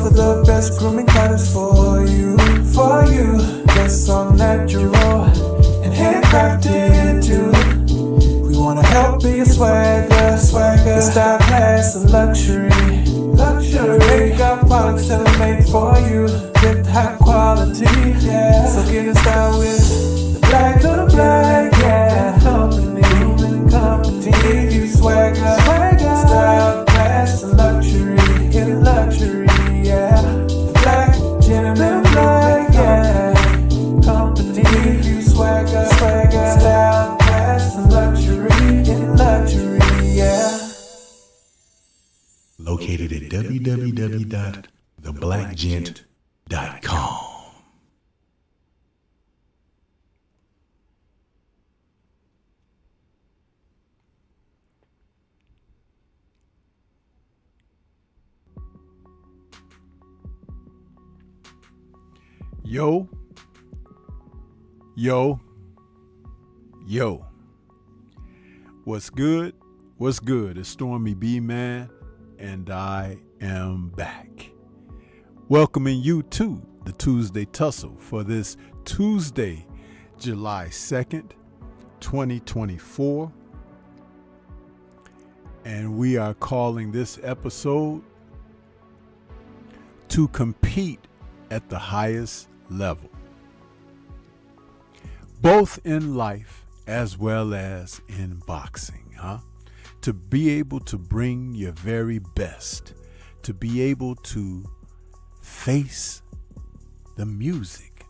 offer the best grooming patterns for you. Yes, all natural and handcrafted too. We wanna help be a swagger. The style, class, and luxury. Make our products that are made for you with high quality. Yeah, so get in style with the black, yeah. Company, you swagger, style, class, and luxury. In luxury, yeah. The black, gentleman, yeah. Company, you swagger, style, class, and luxury. In luxury, yeah. Located at www.theblackgent.com. Yo. What's good? It's Stormy B, man, and I am back. Welcoming you to the Tuesday Tussle for this Tuesday, July 2nd, 2024. And we are calling this episode To Compete at the Highest Level, both in life as well as in boxing, to be able to bring your very best, to be able to face the music,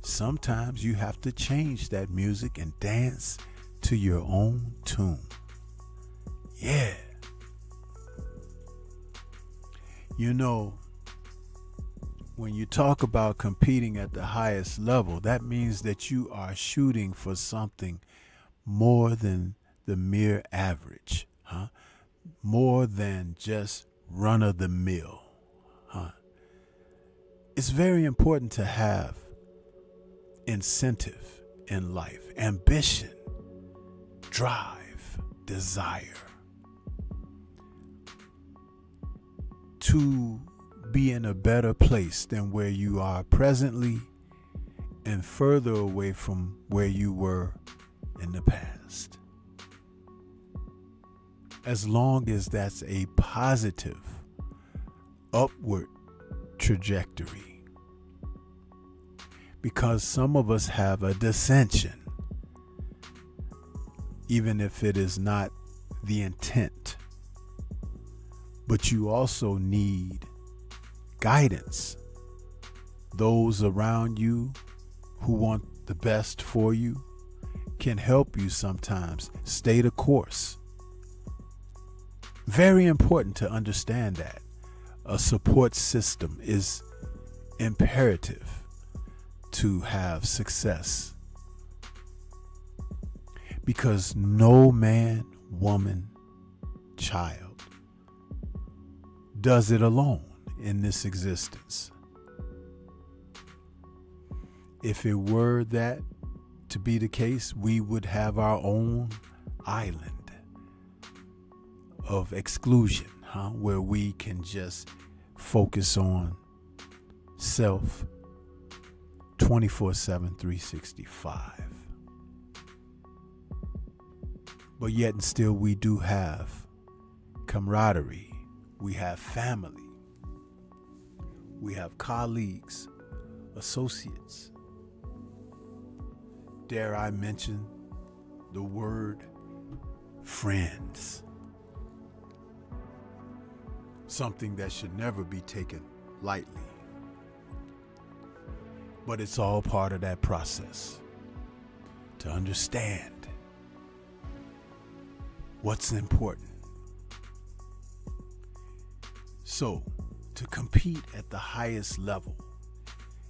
sometimes you have to change that music and dance to your own tune. Yeah. You know, when you talk about competing at the highest level, that means that you are shooting for something more than the mere average, huh? More than just run of the mill, huh? It's very important to have incentive in life, ambition, drive, desire to be in a better place than where you are presently and further away from where you were in the past. As long as that's a positive, upward trajectory. Because some of us have a dissension, even if it is not the intent. But you also need guidance. Those around you who want the best for you can help you sometimes stay the course. Very important to understand that a support system is imperative to have success, because no man, woman, child does it alone in this existence. If it were that to be the case, we would have our own island of exclusion, where we can just focus on self 24/7, 365. But yet and still we do have camaraderie. We have family. We have colleagues, associates. Dare I mention the word friends? Something that should never be taken lightly. But it's all part of that process to understand what's important. So, to compete at the highest level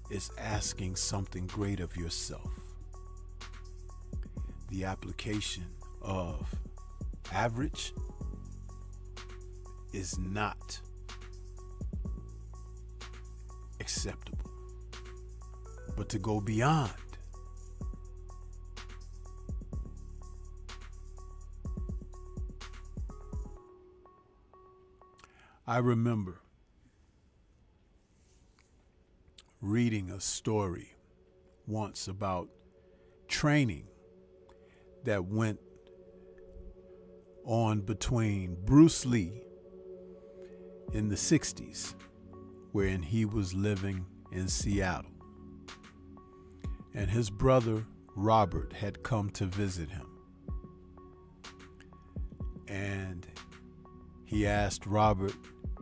is asking something great of yourself. The application of average is not acceptable. But to go beyond, I remember reading a story once about training that went on between Bruce Lee in the 60s, wherein he was living in Seattle, and his brother Robert had come to visit him. And he asked Robert,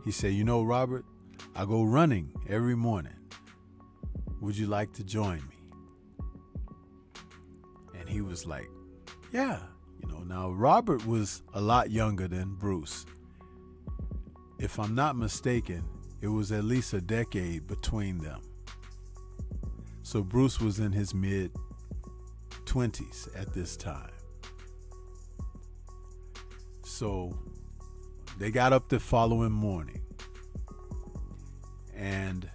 he said, "You know, Robert, I go running every morning. Would you like to join me?" And he was like, "Yeah." Now Robert was a lot younger than Bruce. If I'm not mistaken, it was at least a decade between them. So Bruce was in his mid-20s at this time. So they got up the following morning, and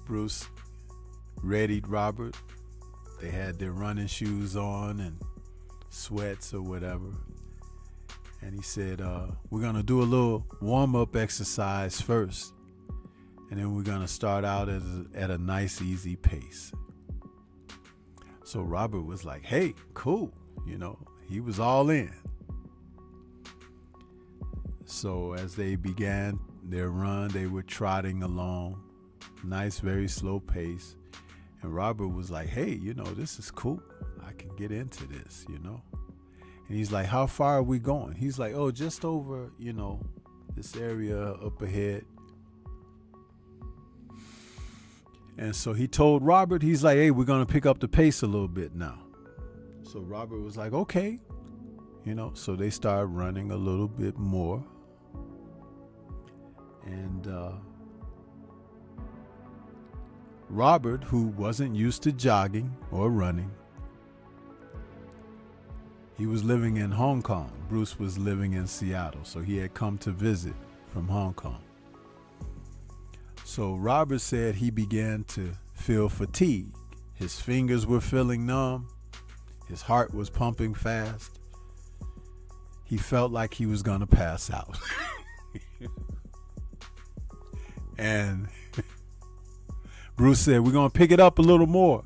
Bruce readied Robert. They had their running shoes on and sweats or whatever. And he said, we're going to do a little warm-up exercise first. And then we're going to start out at a nice, easy pace. So Robert was like, "Hey, cool." He was all in. So as they began their run, they were trotting along, nice, very slow pace. And Robert was like, "Hey, this is cool. I can get into this, And he's like, "How far are we going?" He's like, "Oh, just over, this area up ahead." And so he told Robert, he's like, hey, we're going to pick up the pace a little bit now. So Robert was like, okay. So they started running a little bit more. And Robert, who wasn't used to jogging or running, he was living in Hong Kong. Bruce was living in Seattle, so he had come to visit from Hong Kong. So Robert said he began to feel fatigue. His fingers were feeling numb. His heart was pumping fast. He felt like he was going to pass out. And Bruce said, we're going to pick it up a little more.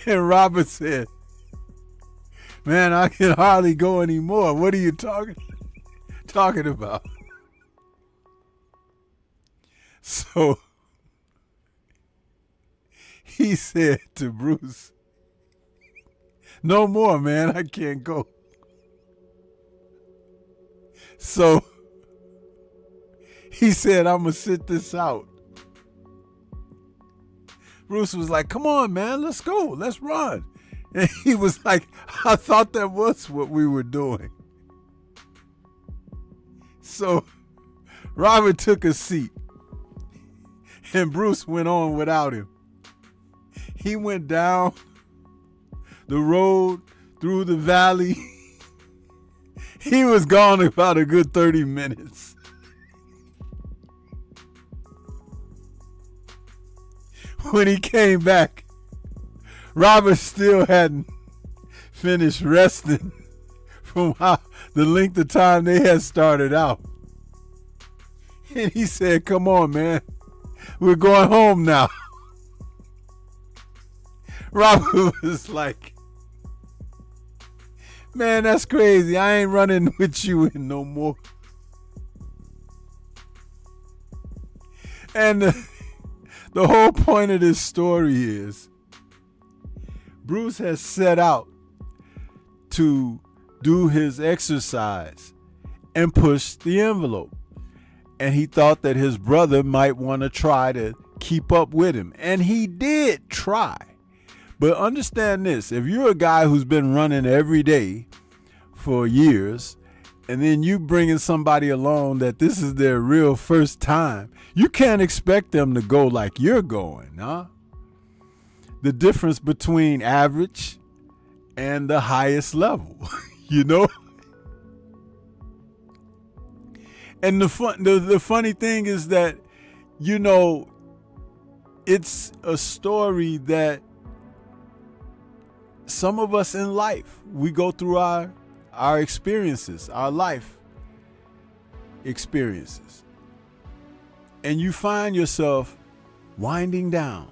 And Robert said, man, I can hardly go anymore. What are you talking about? So he said to Bruce, no more, man, I can't go. So he said, I'm going to sit this out. Bruce was like, come on, man, let's go. Let's run. And he was like, I thought that was what we were doing. So Robert took a seat and Bruce went on without him. He went down the road through the valley. He was gone about a good 30 minutes. When he came back, Robert still hadn't finished resting from the length of time they had started out. And he said, come on, man, we're going home now. Robert was like, man, that's crazy. I ain't running with you no more. And the whole point of this story is Bruce has set out to do his exercise and push the envelope. And he thought that his brother might want to try to keep up with him. And he did try. But understand this, if you're a guy who's been running every day for years, and then you bringing somebody along that this is their real first time, you can't expect them to go like you're going, huh? The difference between average and the highest level, you know? And the funny thing is that, it's a story that some of us in life, we go through our experiences, our life experiences. And you find yourself winding down.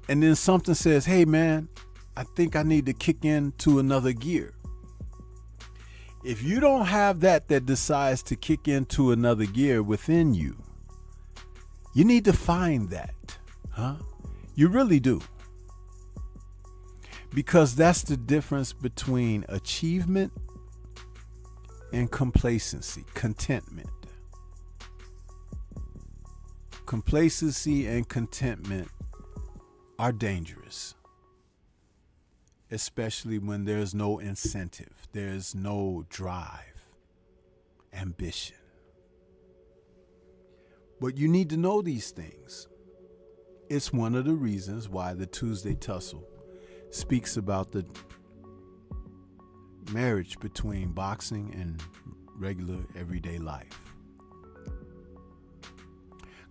And then something says, hey man, I think I need to kick into another gear. If you don't have that decides to kick into another gear within you, you need to find that, huh? You really do. Because that's the difference between achievement and complacency, contentment. Complacency and contentment are dangerous, especially when there's no incentive, there's no drive, ambition. But you need to know these things. It's one of the reasons why the Tuesday Tussle speaks about the marriage between boxing and regular everyday life.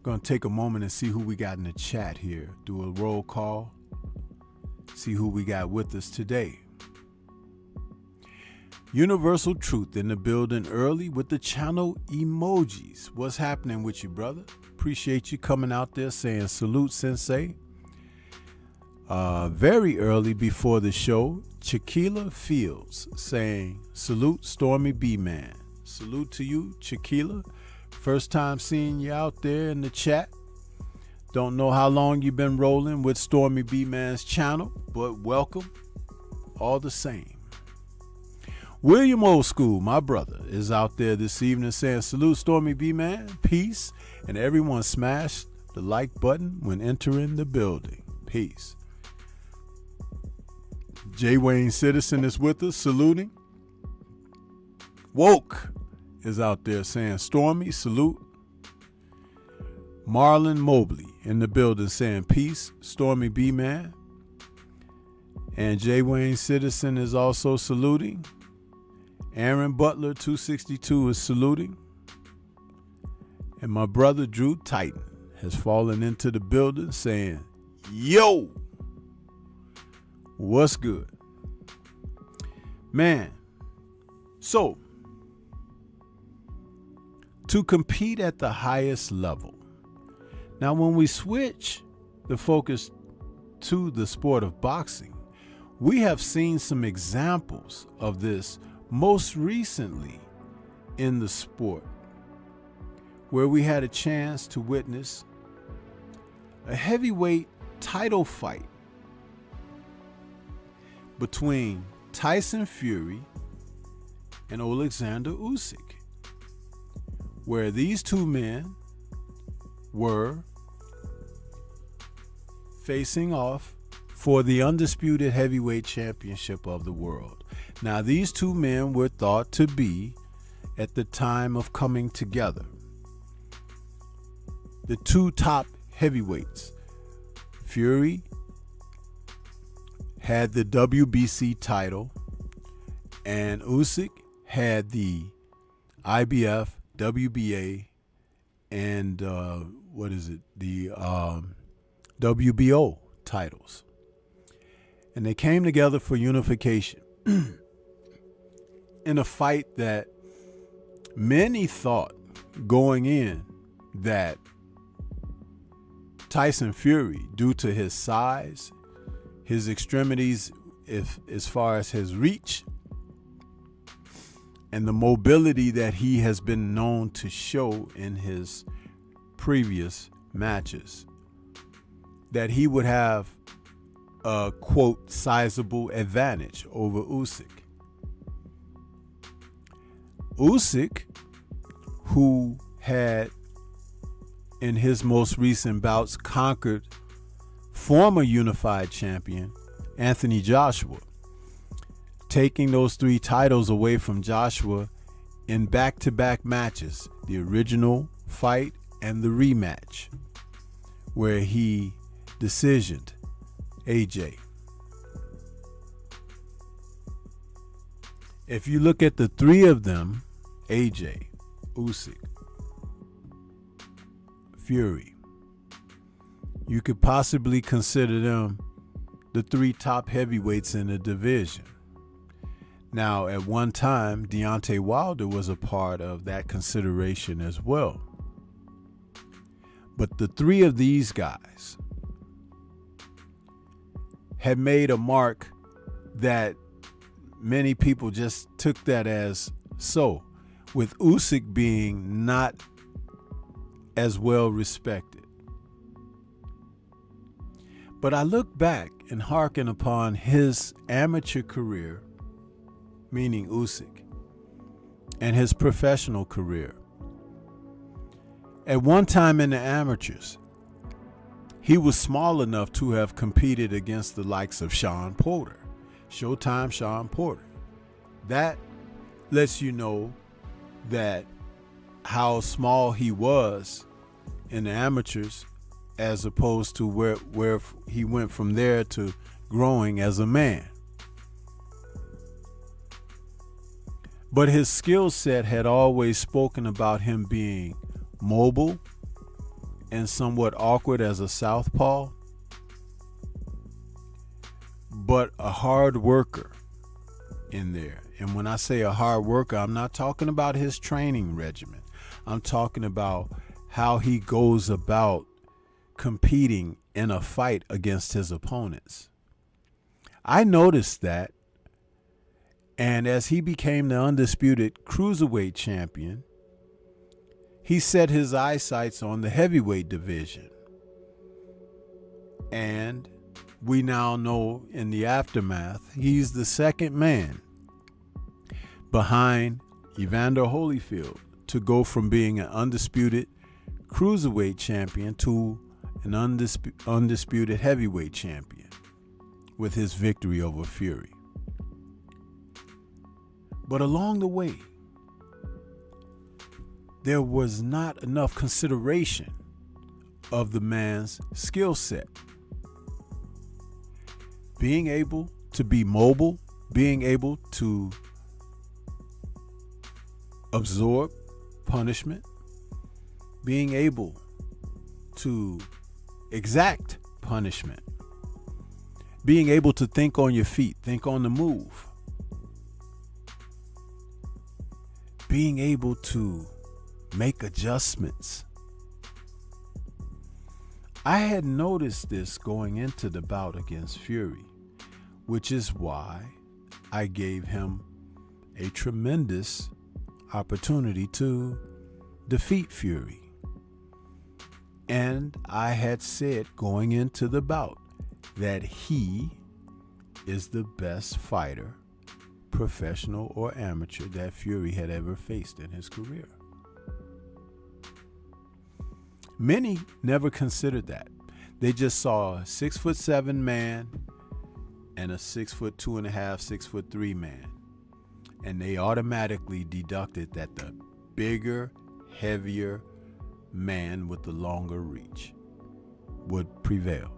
Going to take a moment and see who we got in the chat here. Do a roll call. See who we got with us today. Universal Truth in the building early with the channel emojis. What's happening with you, brother? Appreciate you coming out there saying salute, sensei. Very early before the show, Chiquila Fields saying salute, Stormy B-Man. Salute to you, Chiquila. First time seeing you out there in the chat. Don't know how long you've been rolling with Stormy B-Man's channel, but welcome all the same. William Old School, my brother, is out there this evening saying, salute Stormy B, man, peace, and everyone smash the like button when entering the building. Peace. J. Wayne Citizen is with us, saluting. Woke is out there saying, Stormy, salute. Marlon Mobley in the building saying, peace, Stormy B, man. And J. Wayne Citizen is also saluting. Aaron Butler 262 is saluting. And my brother Drew Titan has fallen into the building saying, yo, what's good? Man, so to compete at the highest level. Now, when we switch the focus to the sport of boxing, we have seen some examples of this most recently in the sport, where we had a chance to witness a heavyweight title fight between Tyson Fury and Alexander Usyk, where these two men were facing off for the undisputed heavyweight championship of the world. Now, these two men were thought to be, at the time of coming together, the two top heavyweights. Fury had the WBC title, and Usyk had the IBF, WBA, and the WBO titles. And they came together for unification in a fight that many thought going in that Tyson Fury, due to his size, his extremities, as far as his reach, and the mobility that he has been known to show in his previous matches, that he would have a, quote, sizable advantage over Usyk. Usyk, who had in his most recent bouts conquered former unified champion Anthony Joshua, taking those 3 titles away from Joshua in back-to-back matches, the original fight and the rematch, where he decisioned AJ. If you look at the 3 of them, AJ, Usyk, Fury, you could possibly consider them the 3 top heavyweights in the division. Now, at one time, Deontay Wilder was a part of that consideration as well. But the 3 of these guys had made a mark that many people just took that as so, with Usyk being not as well respected. But I look back and hearken upon his amateur career, meaning Usyk, and his professional career. At one time in the amateurs, he was small enough to have competed against the likes of Sean Porter, Showtime Sean Porter. That lets you know that how small he was in the amateurs, as opposed to where he went from there to growing as a man. But his skill set had always spoken about him being mobile and somewhat awkward as a southpaw, but a hard worker in there. And when I say a hard worker, I'm not talking about his training regimen. I'm talking about how he goes about competing in a fight against his opponents. I noticed that, and as he became the undisputed cruiserweight champion, he set his eyesights on the heavyweight division. And we now know in the aftermath, he's the second man behind Evander Holyfield to go from being an undisputed cruiserweight champion to an undisputed heavyweight champion with his victory over Fury. But along the way, there was not enough consideration of the man's skill set. Being able to be mobile, being able to absorb punishment, being able to exact punishment, being able to think on your feet, think on the move, being able to make adjustments. I had noticed this going into the bout against Fury, which is why I gave him a tremendous opportunity to defeat Fury. And I had said going into the bout that he is the best fighter, professional or amateur, that Fury had ever faced in his career. Many never considered that. They just saw a 6'7" man and a 6'2.5", 6'3" man. And they automatically deducted that the bigger, heavier man with the longer reach would prevail.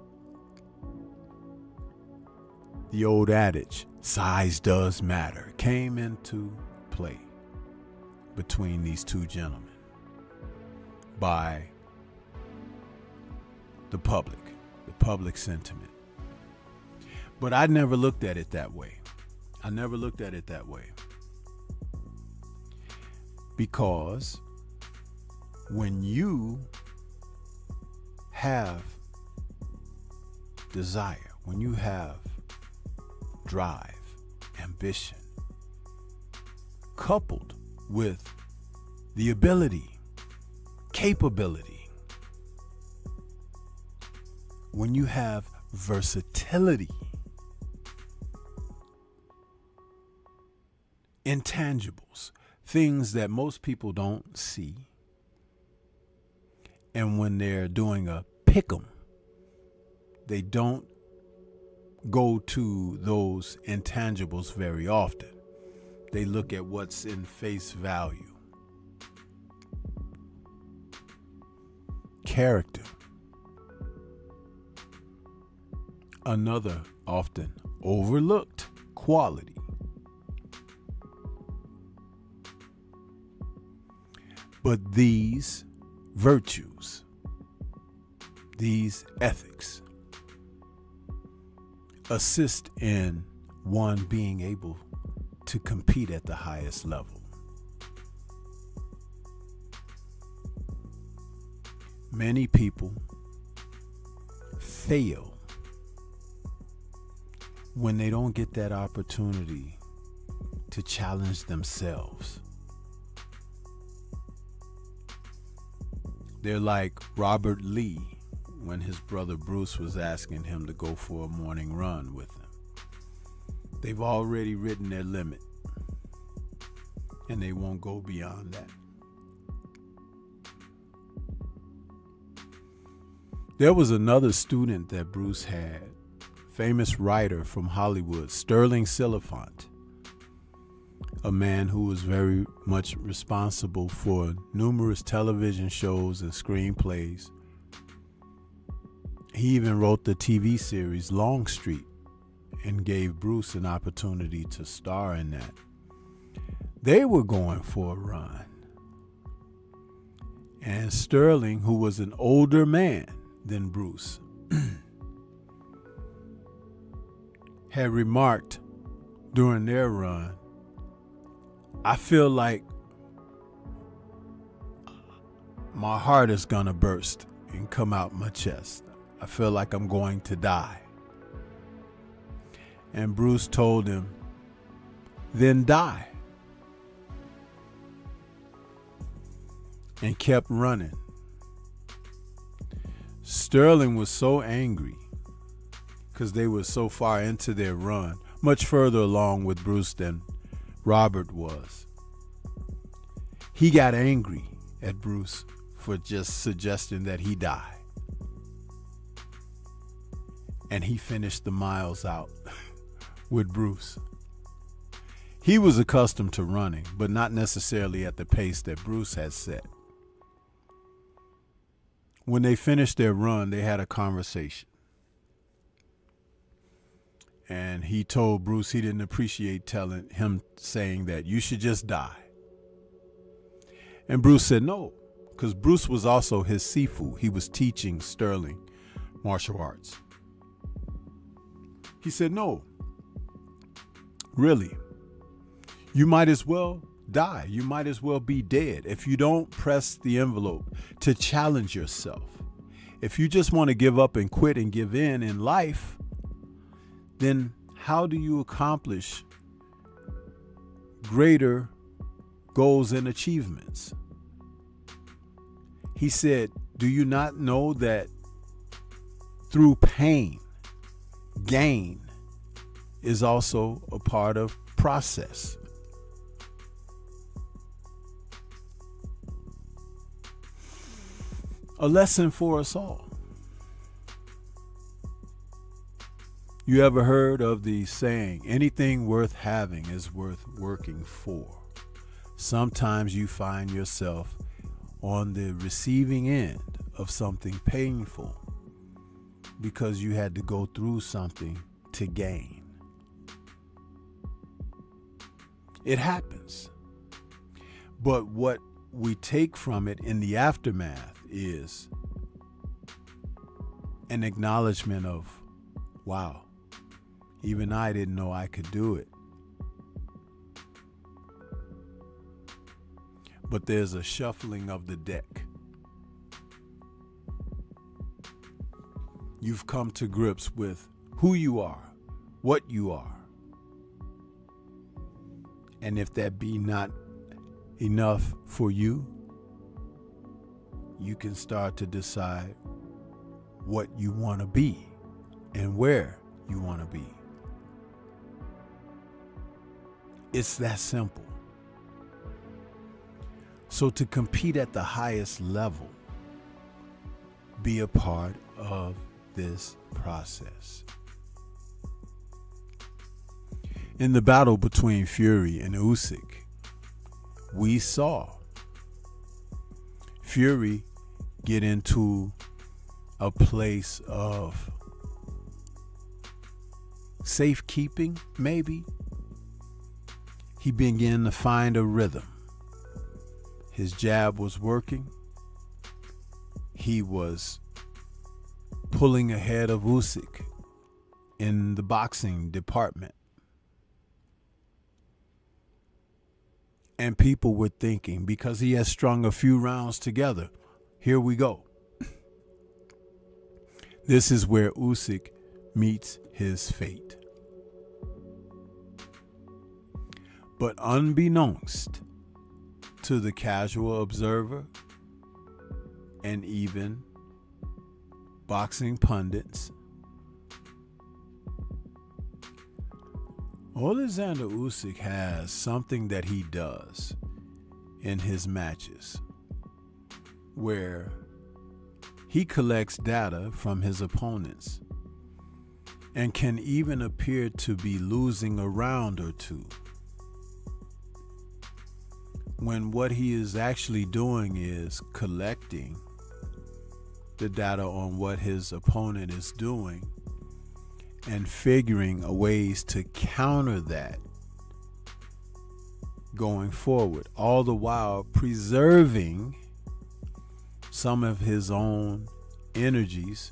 The old adage, size does matter, came into play between these two gentlemen by the public sentiment. But I never looked at it that way. Because when you have desire, when you have drive, ambition, coupled with the ability, capability, when you have versatility, intangibles, things that most people don't see, and when they're doing a pick'em, they don't go to those intangibles very often. They look at what's in face value. Character. Another often overlooked quality. But these virtues, these ethics, assist in one being able to compete at the highest level. Many people fail when they don't get that opportunity to challenge themselves. They're like Robert Lee when his brother Bruce was asking him to go for a morning run with him. They've already written their limit, and they won't go beyond that. There was another student that Bruce had, famous writer from Hollywood, Sterling Silliphant, a man who was very much responsible for numerous television shows and screenplays. He even wrote the TV series Longstreet and gave Bruce an opportunity to star in that. They were going for a run. And Sterling, who was an older man than Bruce, had remarked during their run, I feel like my heart is gonna burst and come out my chest. I feel like I'm going to die. And Bruce told him, then die. And kept running. Sterling was so angry because they were so far into their run, much further along with Bruce than Robert was. He got angry at Bruce for just suggesting that he die. And he finished the miles out with Bruce. He was accustomed to running, but not necessarily at the pace that Bruce had set. When they finished their run, they had a conversation. And he told Bruce he didn't appreciate him saying that you should just die. And Bruce said no, because Bruce was also his sifu. He was teaching Sterling martial arts. He said, no, really, you might as well die. You might as well be dead if you don't press the envelope to challenge yourself. If you just want to give up and quit and give in life, then how do you accomplish greater goals and achievements? He said, do you not know that through pain, gain is also a part of process? A lesson for us all. You ever heard of the saying, anything worth having is worth working for? Sometimes you find yourself on the receiving end of something painful because you had to go through something to gain. It happens. But what we take from it in the aftermath is an acknowledgement of, wow, even I didn't know I could do it. But there's a shuffling of the deck. You've come to grips with who you are, what you are. And if that be not enough for you, you can start to decide what you want to be and where you want to be. It's that simple. So to compete at the highest level, be a part of this process. In the battle between Fury and Usyk, we saw Fury get into a place of safekeeping, maybe. He began to find a rhythm. His jab was working. He was pulling ahead of Usyk in the boxing department. And people were thinking, because he has strung a few rounds together, here we go. This is where Usyk meets his fate. But unbeknownst to the casual observer and even boxing pundits, Alexander Usyk has something that he does in his matches where he collects data from his opponents and can even appear to be losing a round or two, when what he is actually doing is collecting the data on what his opponent is doing and figuring ways to counter that going forward, all the while preserving some of his own energies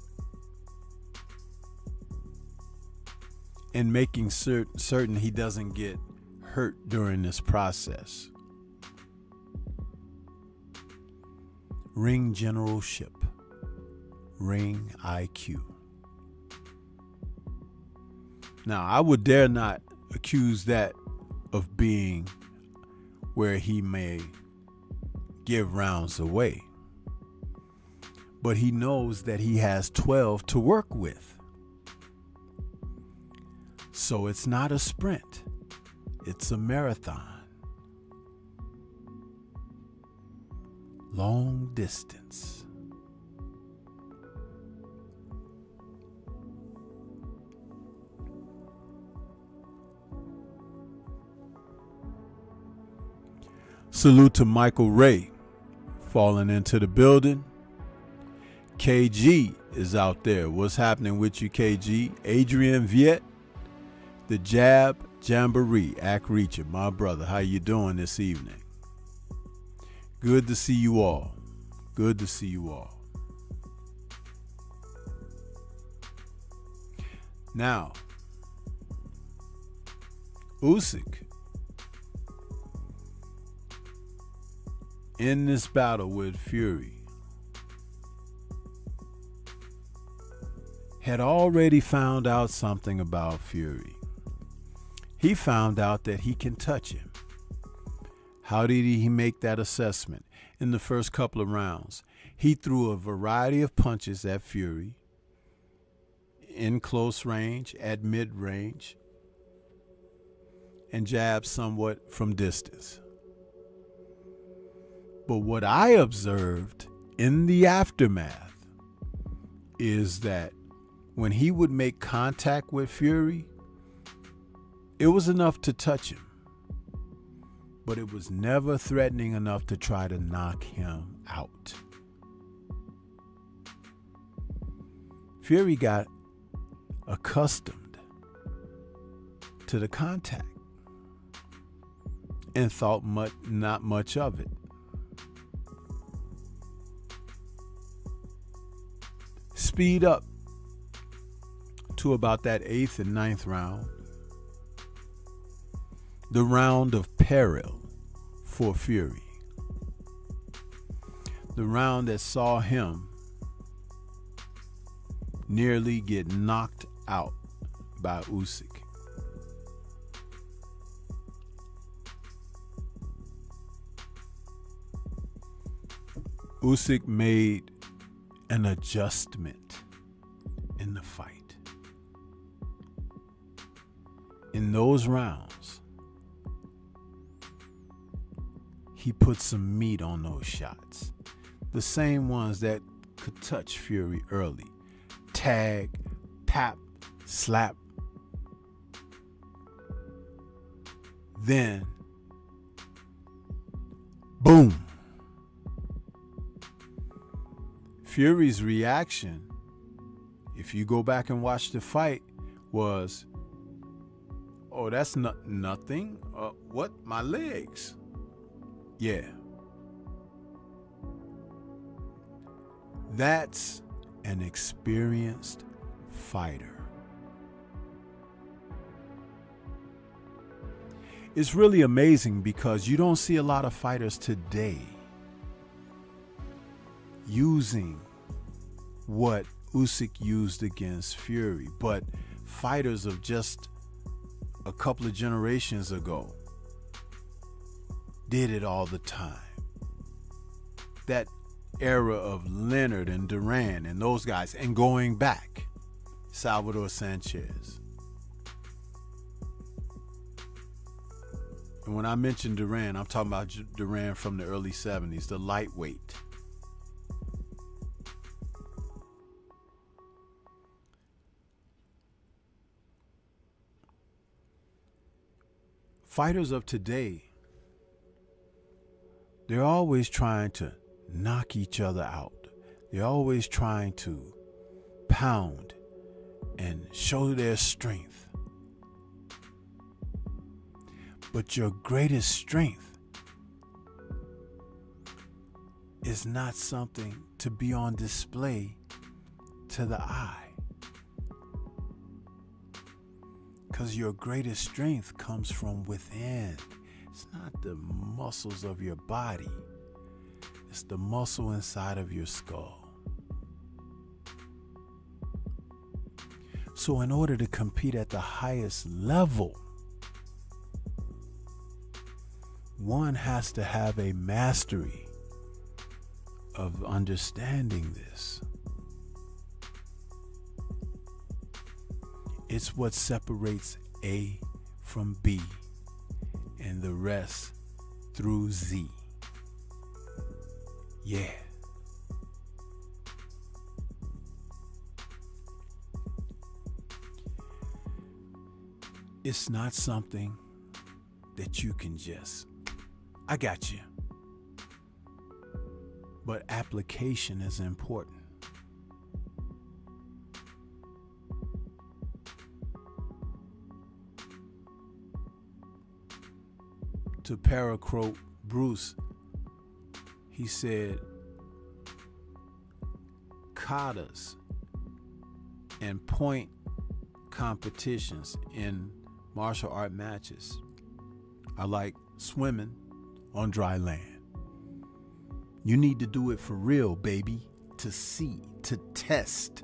and making certain he doesn't get hurt during this process. Ring generalship, ring IQ. Now, I would dare not accuse that of being where he may give rounds away. But he knows that he has 12 to work with. So it's not a sprint. It's a marathon. Long distance. Salute to Michael Ray falling into the building. KG is out there. What's happening with you, KG? Adrian Viet, the Jab Jamboree, Act Reacher, my brother. How you doing this evening? Good to see you all. Good to see you all. Now, Usyk, in this battle with Fury, had already found out something about Fury. He found out that he can touch him. How did he make that assessment? In the first couple of rounds, he threw a variety of punches at Fury in close range, at mid-range, and jabs somewhat from distance. But what I observed in the aftermath is that when he would make contact with Fury, it was enough to touch him, but it was never threatening enough to try to knock him out. Fury got accustomed to the contact and thought not much of it. Speed up to about that 8th and 9th round, the round of peril for Fury, the round that saw him nearly get knocked out by Usyk. Usyk made an adjustment in the fight. In those rounds, he put some meat on those shots. The same ones that could touch Fury early. Tag, tap, slap. Then, boom. Fury's reaction, if you go back and watch the fight, was, oh, that's nothing. What? My legs. Yeah. That's an experienced fighter. It's really amazing because you don't see a lot of fighters today using what Usyk used against Fury, but fighters of just a couple of generations ago did it all the time. That era of Leonard and Duran and those guys, and going back, Salvador Sanchez. And when I mention Duran, I'm talking about Duran from the early 70s, the lightweight. Fighters of today, they're always trying to knock each other out. They're always trying to pound and show their strength. But your greatest strength is not something to be on display to the eye. Because your greatest strength comes from within. It's not the muscles of your body. It's the muscle inside of your skull. So in order to compete at the highest level, one has to have a mastery of understanding this. It's what separates A from B and the rest through Z. Yeah. It's not something that you can just, I got you. But application is important. To paraphrase Bruce, he said, katas and point competitions in martial art matches are like swimming on dry land. You need to do it for real, baby, to see, to test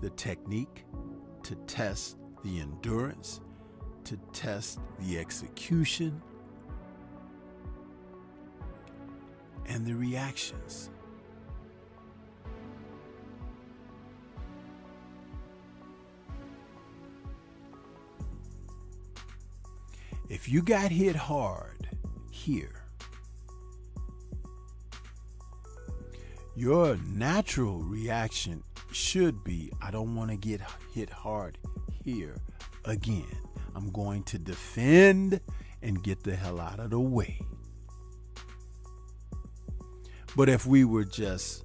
the technique, to test the endurance, to test the execution and the reactions. If you got hit hard here, your natural reaction should be, I don't want to get hit hard here again. I'm going to defend and get the hell out of the way. But if we were just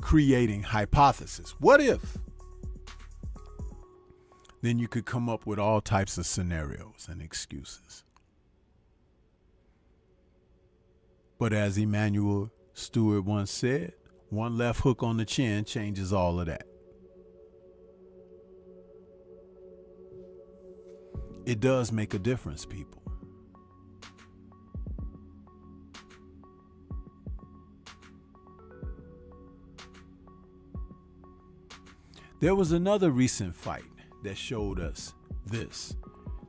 creating hypothesis, what if? Then you could come up with all types of scenarios and excuses. But as Emmanuel Stewart once said, one left hook on the chin changes all of that. It does make a difference, people. There was another recent fight that showed us this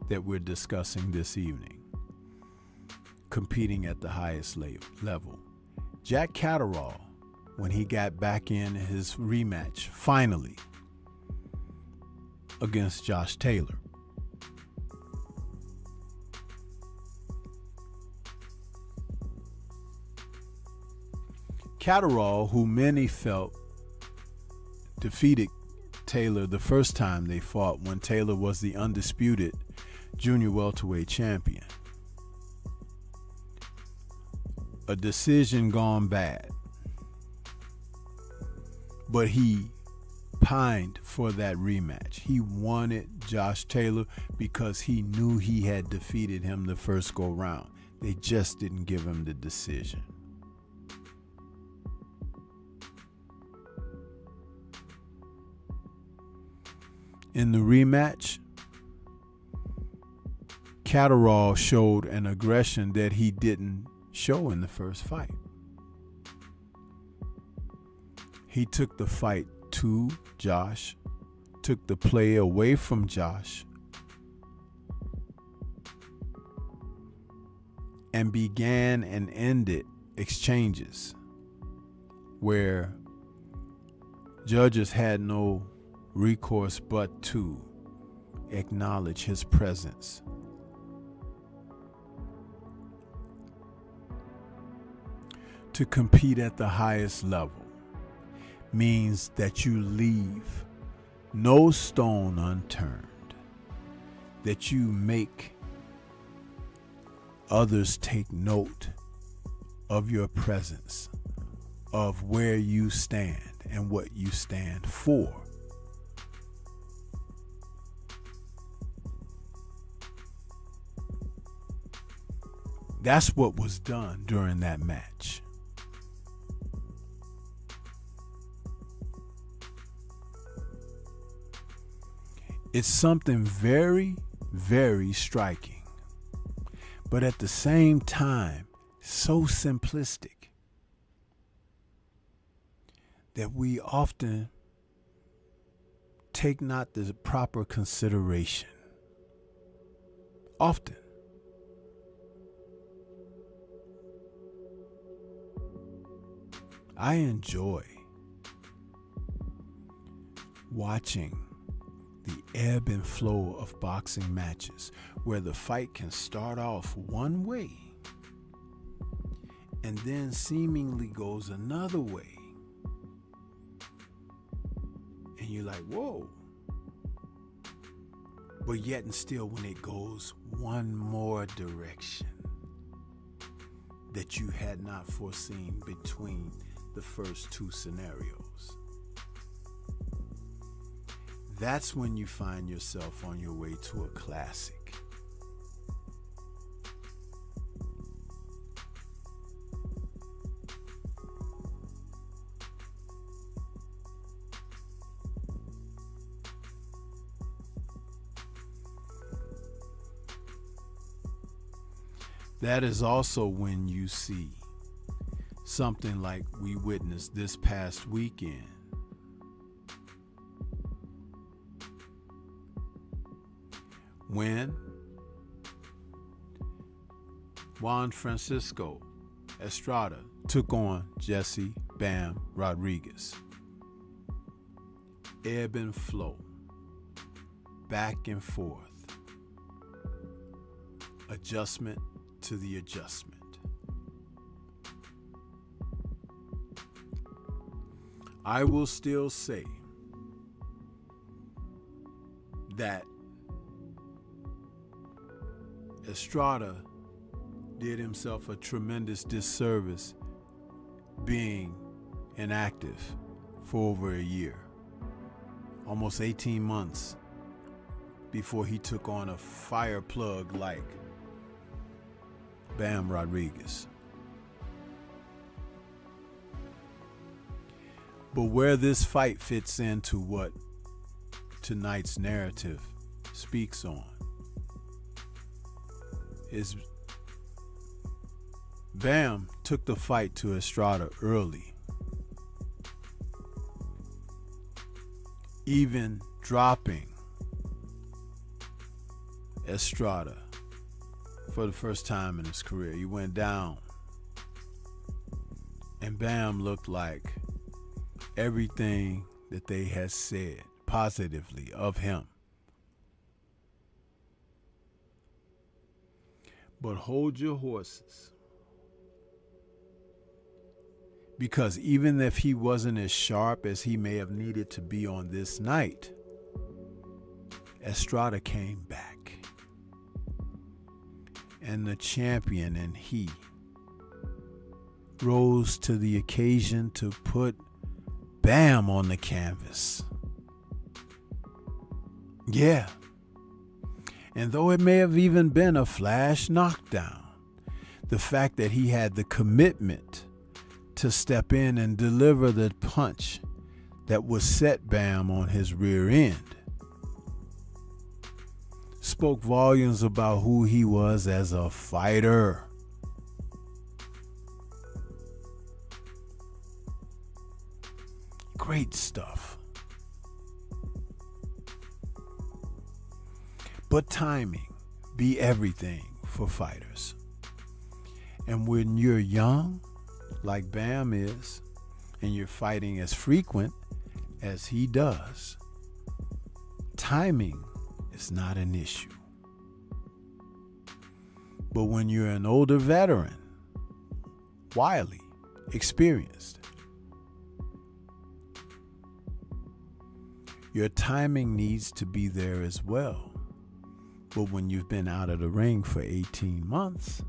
that we're discussing this evening, competing at the highest level. Jack Catterall, when he got back in his rematch, finally, against Josh Taylor. Catterall, who many felt defeated Taylor the first time they fought when Taylor was the undisputed junior welterweight champion. A decision gone bad. But he pined for that rematch. He wanted Josh Taylor because he knew he had defeated him the first go round. They just didn't give him the decision. In the rematch, Catterall showed an aggression that he didn't show in the first fight. He took the fight to Josh, took the play away from Josh, and began and ended exchanges where judges had no recourse but to acknowledge his presence. To compete at the highest level means that you leave no stone unturned, that you make others take note of your presence, of where you stand and what you stand for. That's what was done during that match. It's something very, very striking, but at the same time, so simplistic that we often take not the proper consideration. Often. I enjoy watching the ebb and flow of boxing matches, where the fight can start off one way and then seemingly goes another way. And you're like, whoa. But yet and still, when it goes one more direction that you had not foreseen between the first two scenarios, that's when you find yourself on your way to a classic. That is also when you see something like we witnessed this past weekend. When Juan Francisco Estrada took on Jesse Bam Rodriguez. Ebb and flow, back and forth, adjustment to the adjustment. I will still say that Estrada did himself a tremendous disservice being inactive for over a year, almost 18 months before he took on a fire plug like Bam Rodriguez. But where this fight fits into what tonight's narrative speaks on is Bam took the fight to Estrada early, even dropping Estrada for the first time in his career. He went down, and Bam looked like everything that they had said positively of him. But hold your horses, because even if he wasn't as sharp as he may have needed to be on this night, Estrada came back, and the champion and he rose to the occasion to put Bam on the canvas. Yeah. And though it may have even been a flash knockdown, the fact that he had the commitment to step in and deliver the punch that would set Bam on his rear end spoke volumes about who he was as a fighter. Great stuff. But timing be everything for fighters. And when you're young, like Bam is, and you're fighting as frequent as he does, timing is not an issue. But when you're an older veteran, wily, experienced, your timing needs to be there as well. But when you've been out of the ring for 18 months,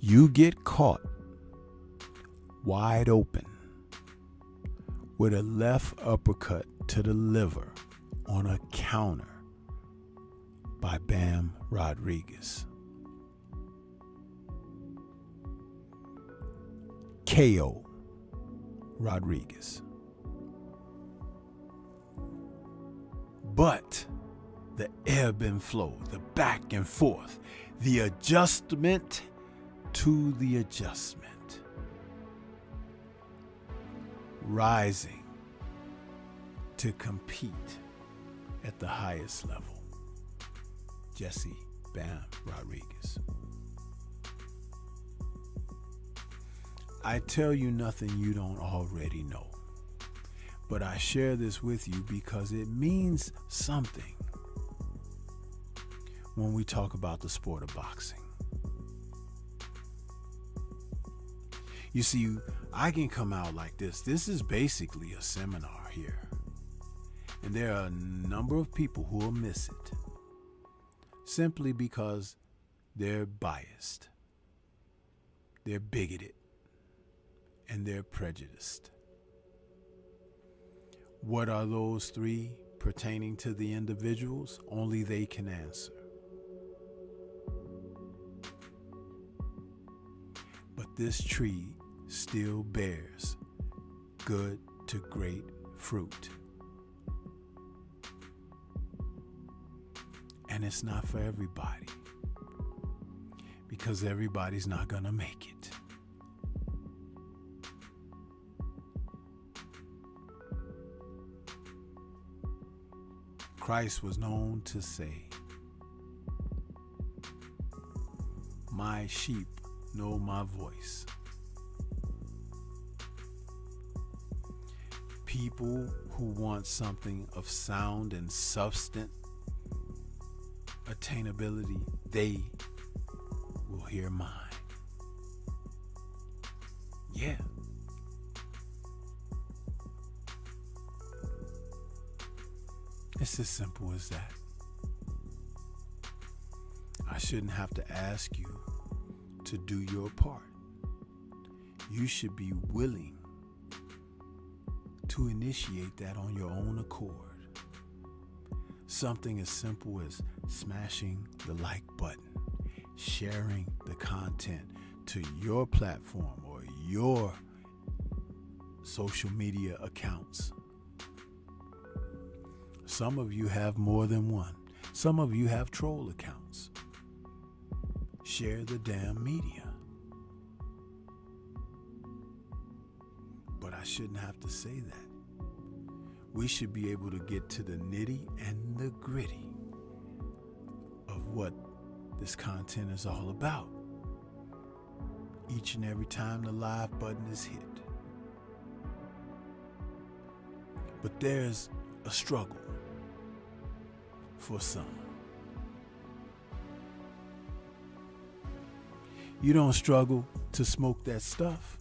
you get caught wide open with a left uppercut to the liver on a counter by Bam Rodriguez. KO Rodriguez. But the ebb and flow, the back and forth, the adjustment to the adjustment, rising to compete at the highest level. Jesse Bam Rodriguez. I tell you nothing you don't already know. But I share this with you because it means something when we talk about the sport of boxing. You see, I can come out like this. This is basically a seminar here. And there are a number of people who will miss it simply because they're biased, they're bigoted, and they're prejudiced. What are those three pertaining to the individuals? Only they can answer. But this tree still bears good to great fruit. And it's not for everybody, because everybody's not gonna make it. Christ was known to say, "My sheep know my voice." People who want something of sound and substance, attainability, they will hear mine. Yeah. It's as simple as that. I shouldn't have to ask you to do your part. You should be willing to initiate that on your own accord. Something as simple as smashing the like button, sharing the content to your platform or your social media accounts. Some of you have more than one. Some of you have troll accounts. Share the damn media. But I shouldn't have to say that. We should be able to get to the nitty and the gritty of what this content is all about each and every time the live button is hit. But there's a struggle for some. You don't struggle to smoke that stuff.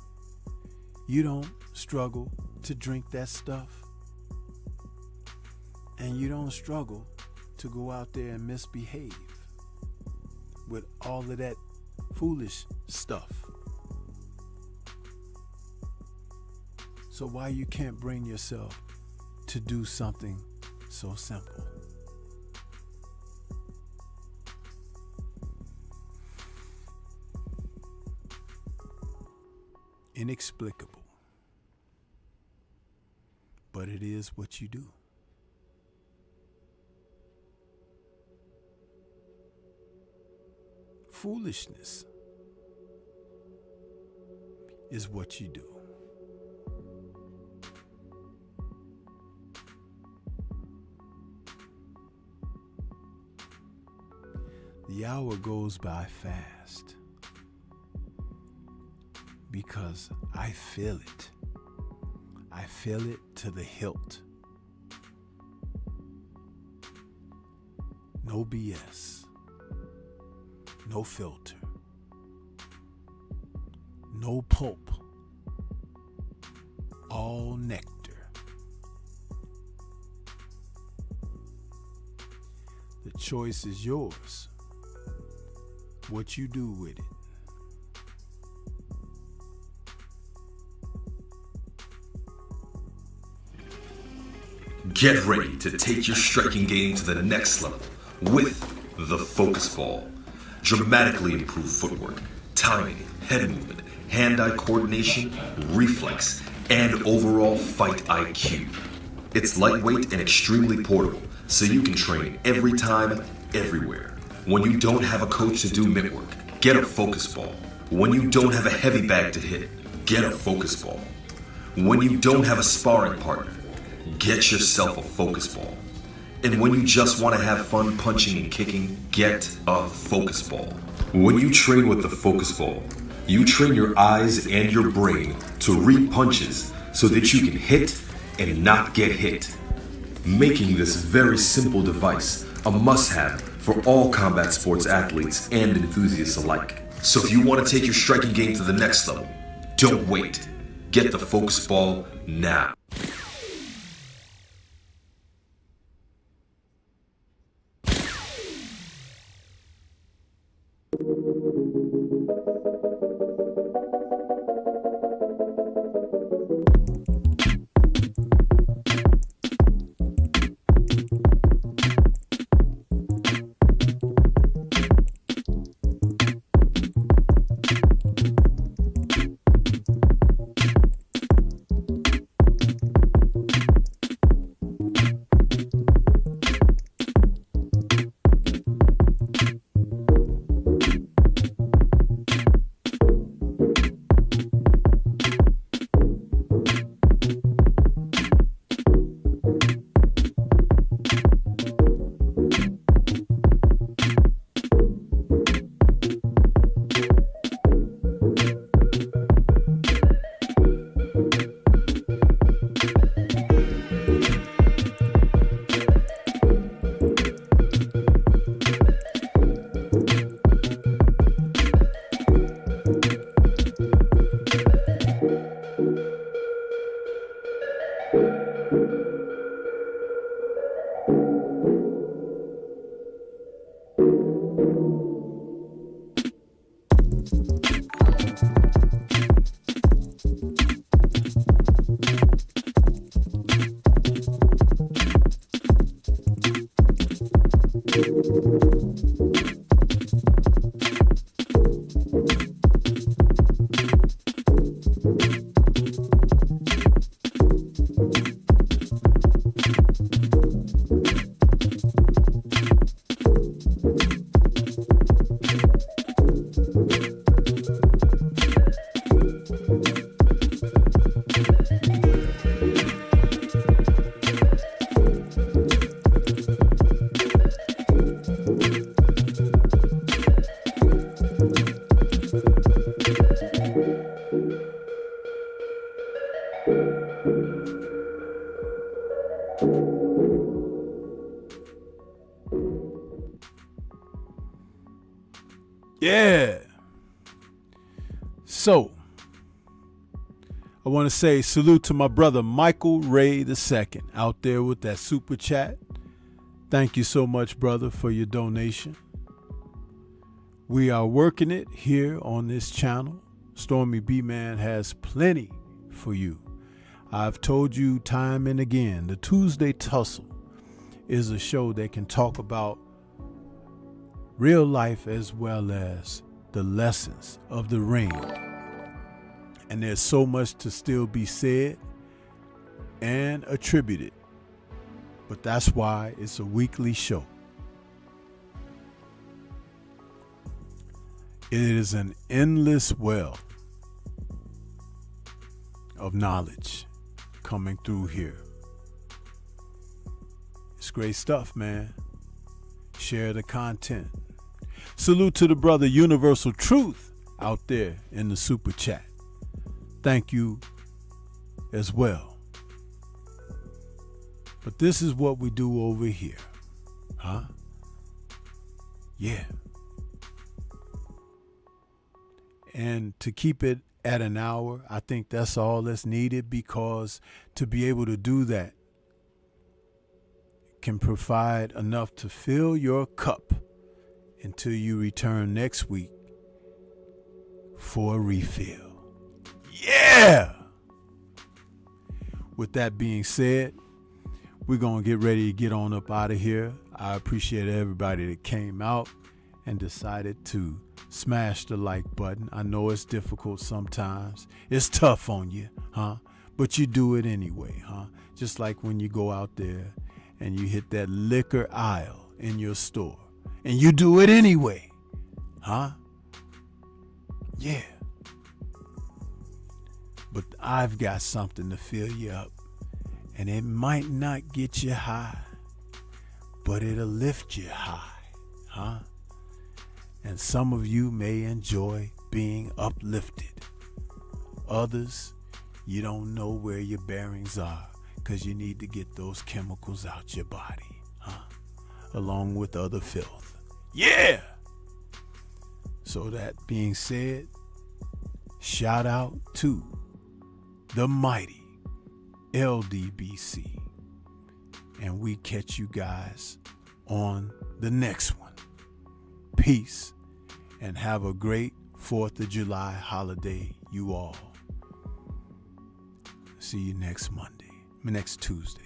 You don't struggle to drink that stuff. And you don't struggle to go out there and misbehave with all of that foolish stuff. So why you can't bring yourself to do something so simple? Inexplicable. But it is what you do. Foolishness is what you do. The hour goes by fast because I feel it. I feel it to the hilt. No BS. No filter. No pulp. All nectar. The choice is yours. What you do with it. Get ready to take your striking game to the next level with the Focus Ball. Dramatically improved footwork, timing, head movement, hand-eye coordination, reflex, and overall fight IQ. It's lightweight and extremely portable, so you can train every time, everywhere. When you don't have a coach to do mitt work, get a Focus Ball. When you don't have a heavy bag to hit, get a Focus Ball. When you don't have a sparring partner, get yourself a Focus Ball. And when you just want to have fun punching and kicking, get a Focus Ball. When you train with the Focus Ball, you train your eyes and your brain to read punches so that you can hit and not get hit, making this very simple device a must-have for all combat sports athletes and enthusiasts alike. So if you want to take your striking game to the next level, don't wait. Get the Focus Ball now. Yeah. So, I want to say salute to my brother Michael Ray II out there with that super chat. Thank you so much, brother, for your donation. We are working it here on this channel. Stormy B-Man has plenty for you. I've told you time and again, the Tuesday Tussle is a show that can talk about real life as well as the lessons of the ring. And there's so much to still be said and attributed. But that's why it's a weekly show. It is an endless well of knowledge coming through here. It's great stuff, man. Share the content. Salute to the brother Universal Truth out there in the super chat. Thank you as well. But this is what we do over here. Huh? Yeah. And to keep it at an hour, I think that's all that's needed, because to be able to do that can provide enough to fill your cup until you return next week for a refill. Yeah! With that being said, we're going to get ready to get on up out of here. I appreciate everybody that came out and decided to smash the like button. I know it's difficult sometimes. It's tough on you, huh? But you do it anyway, huh? Just like when you go out there and you hit that liquor aisle in your store, and you do it anyway, huh? Yeah. But I've got something to fill you up, and it might not get you high, but it'll lift you high, huh? And some of you may enjoy being uplifted. Others, you don't know where your bearings are, because you need to get those chemicals out your body, along with other filth. Yeah! So that being said, shout out to the mighty LDBC. And we catch you guys on the next one. Peace, and have a great 4th of July holiday, you all. See you next Tuesday.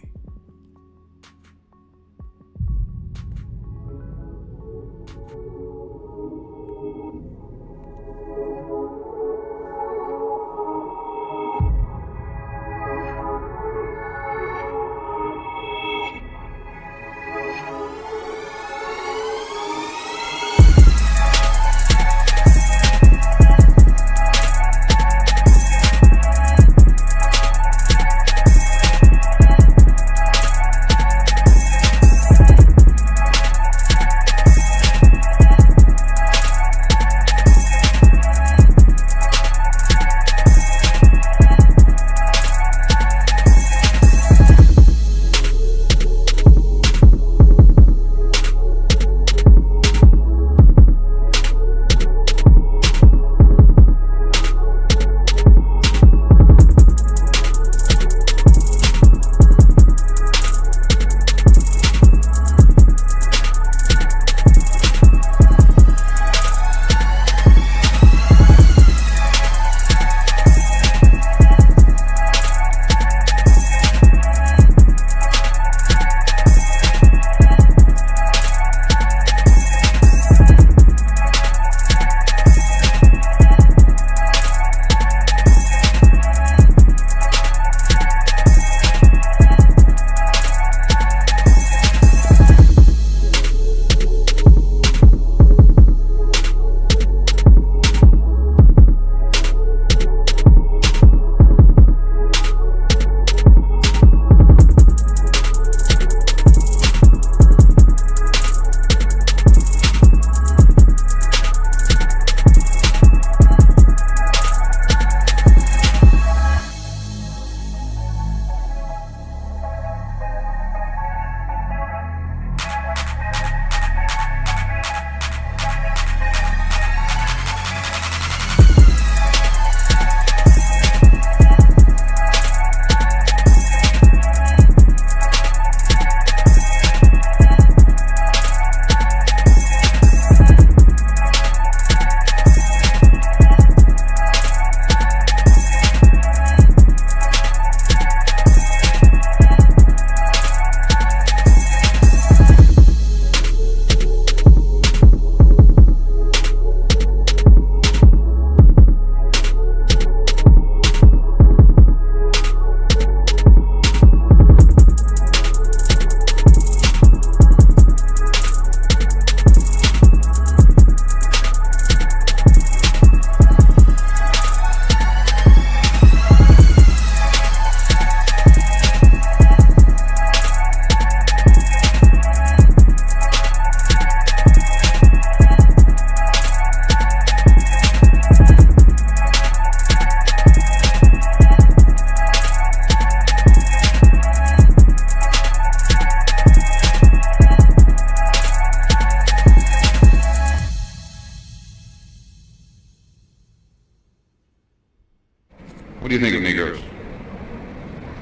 What do you think of me, girls?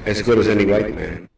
As good as any white man.